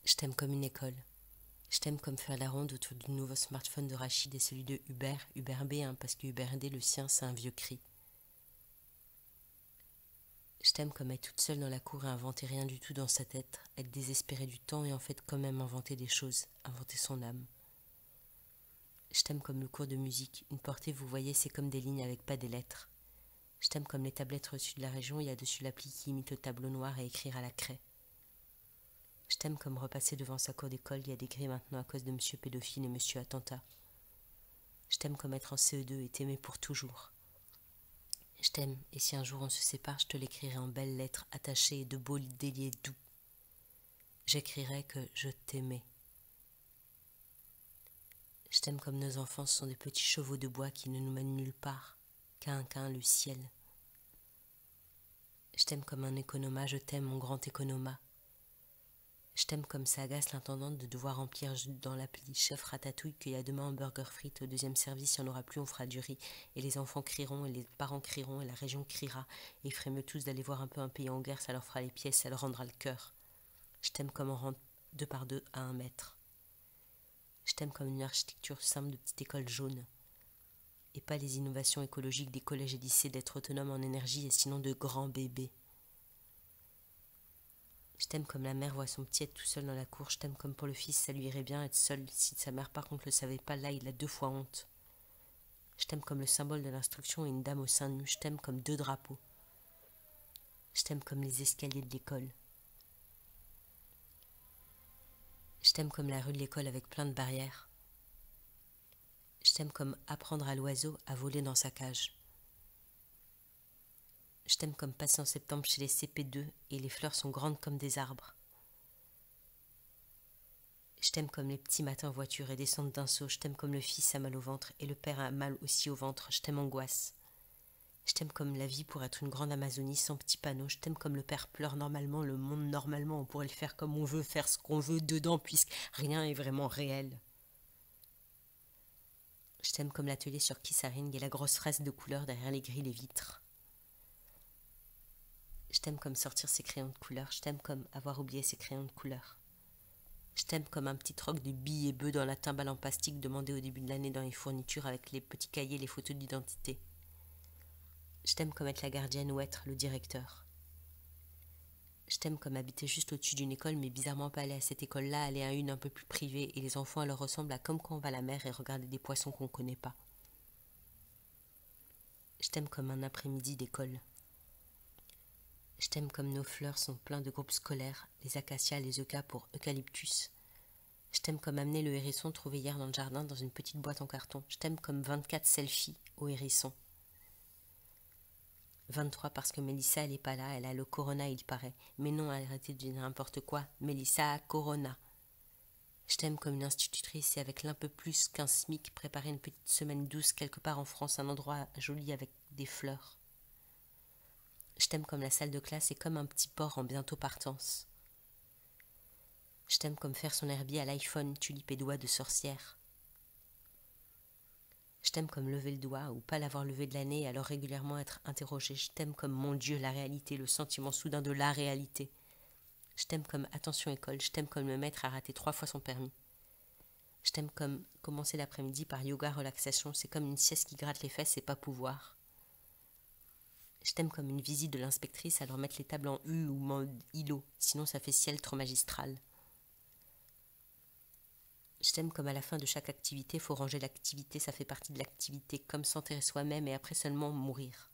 Je t'aime comme une école. Je t'aime comme faire la ronde autour du nouveau smartphone de Rachid et celui de Hubert, Hubert B, parce que Hubert D, le sien, c'est un vieux cri. Je t'aime comme être toute seule dans la cour et inventer rien du tout dans sa tête, être désespérée du temps et en fait quand même inventer des choses, inventer son âme. Je t'aime comme le cours de musique, une portée, vous voyez, c'est comme des lignes avec pas des lettres. Je t'aime comme les tablettes reçues de la région, il y a dessus l'appli qui imite le tableau noir et écrire à la craie. Je t'aime comme repasser devant sa cour d'école, il y a des grilles maintenant à cause de monsieur pédophile et monsieur attentat. Je t'aime comme être en CE2 et t'aimer pour toujours. Je t'aime, et si un jour on se sépare, je te l'écrirai en belles lettres attachées et de beaux déliés doux. J'écrirai que je t'aimais. Je t'aime comme nos enfants sont des petits chevaux de bois qui ne nous mènent nulle part, qu'un le ciel. Je t'aime comme un économa, je t'aime mon grand économa. Je t'aime comme ça agace l'intendante de devoir remplir dans l'appli chef ratatouille qu'il y a demain un burger frites au deuxième service, il n'y en aura plus, on fera du riz. Et les enfants crieront, et les parents crieront, et la région criera. Et ils feraient mieux tous d'aller voir un peu un pays en guerre, ça leur fera les pièces, ça leur rendra le cœur. Je t'aime comme on rentre 2 par 2 à 1 mètre. Je t'aime comme une architecture simple de petite école jaune. Et pas les innovations écologiques des collèges et lycées d'être autonomes en énergie et sinon de grands bébés. Je t'aime comme la mère voit son petit être tout seul dans la cour. Je t'aime comme pour le fils, ça lui irait bien être seul. Si sa mère par contre le savait pas, là il a 2 fois honte. Je t'aime comme le symbole de l'instruction et une dame au sein nu. Je t'aime comme 2 drapeaux. Je t'aime comme les escaliers de l'école. Je t'aime comme la rue de l'école avec plein de barrières. Je t'aime comme apprendre à l'oiseau à voler dans sa cage. Je t'aime comme passer en septembre chez les CP2 et les fleurs sont grandes comme des arbres. Je t'aime comme les petits matins en voiture et descendre d'un saut. Je t'aime comme le fils a mal au ventre et le père a mal aussi au ventre. Je t'aime angoisse. Je t'aime comme la vie pour être une grande Amazonie sans petits panneaux. Je t'aime comme le père pleure normalement, le monde normalement. On pourrait le faire comme on veut, faire ce qu'on veut dedans puisque rien est vraiment réel. Je t'aime comme l'atelier sur Kissaring et la grosse fraise de couleur derrière les grilles et vitres. Je t'aime comme sortir ses crayons de couleur. Je t'aime comme avoir oublié ses crayons de couleur. Je t'aime comme un petit troc de billes et bœufs dans la timbale en plastique demandé au début de l'année dans les fournitures avec les petits cahiers et les photos d'identité. Je t'aime comme être la gardienne ou être le directeur. Je t'aime comme habiter juste au-dessus d'une école mais bizarrement pas aller à cette école-là, aller à une un peu plus privée et les enfants leur ressemblent à comme quand on va à la mer et regarder des poissons qu'on connaît pas. Je t'aime comme un après-midi d'école. Je t'aime comme nos fleurs sont pleines de groupes scolaires, les acacias, les eucas pour eucalyptus. Je t'aime comme amener le hérisson trouvé hier dans le jardin dans une petite boîte en carton. Je t'aime comme 24 selfies au hérisson. 23 parce que Mélissa elle est pas là, elle a le corona il paraît. Mais non, arrêtez de dire n'importe quoi. Mélissa a corona. Je t'aime comme une institutrice et avec l'un peu plus qu'un SMIC préparer une petite semaine douce quelque part en France, un endroit joli avec des fleurs. Je t'aime comme la salle de classe et comme un petit port en bientôt partance. Je t'aime comme faire son herbier à l'iPhone, tulipe et doigts de sorcière. Je t'aime comme lever le doigt ou pas l'avoir levé de l'année et alors régulièrement être interrogé. Je t'aime comme mon Dieu, la réalité, le sentiment soudain de la réalité. Je t'aime comme attention école, je t'aime comme le maître a raté 3 fois son permis. Je t'aime comme commencer l'après-midi par yoga, relaxation, c'est comme une sieste qui gratte les fesses et pas pouvoir. Je t'aime comme une visite de l'inspectrice alors mettre les tables en U ou mode îlot, sinon ça fait ciel trop magistral. Je t'aime comme à la fin de chaque activité, faut ranger l'activité, ça fait partie de l'activité, comme s'enterrer soi-même et après seulement mourir.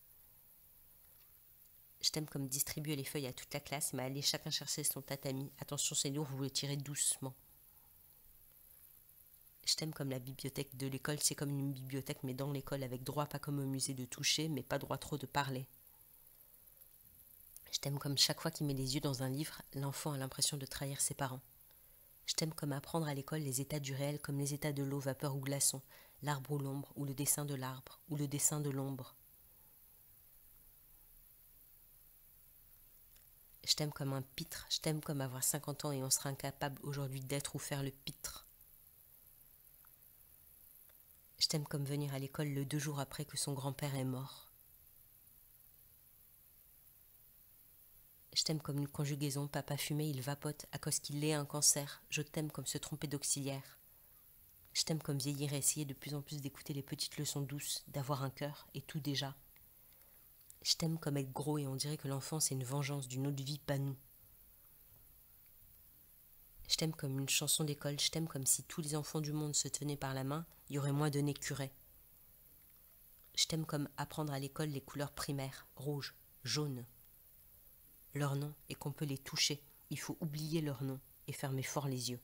Je t'aime comme distribuer les feuilles à toute la classe, mais allez chacun chercher son tatami. Attention c'est lourd, vous le tirez doucement. Je t'aime comme la bibliothèque de l'école, c'est comme une bibliothèque mais dans l'école avec droit pas comme au musée de toucher, mais pas droit trop de parler. Je t'aime comme chaque fois qu'il met les yeux dans un livre, l'enfant a l'impression de trahir ses parents. Je t'aime comme apprendre à l'école les états du réel comme les états de l'eau, vapeur ou glaçon, l'arbre ou l'ombre, ou le dessin de l'arbre, ou le dessin de l'ombre. Je t'aime comme un pitre, je t'aime comme avoir 50 ans et on sera incapable aujourd'hui d'être ou faire le pitre. Je t'aime comme venir à l'école le 2 jours après que son grand-père est mort. Je t'aime comme une conjugaison, papa fumé, il vapote, à cause qu'il ait un cancer. Je t'aime comme se tromper d'auxiliaire. Je t'aime comme vieillir et essayer de plus en plus d'écouter les petites leçons douces, d'avoir un cœur, et tout déjà. Je t'aime comme être gros et on dirait que l'enfance est une vengeance d'une autre vie, pas nous. Je t'aime comme une chanson d'école, je t'aime comme si tous les enfants du monde se tenaient par la main, il y aurait moins de nez curés. Je t'aime comme apprendre à l'école les couleurs primaires, rouge, jaune. Leur nom, et qu'on peut les toucher, il faut oublier leur nom et fermer fort les yeux.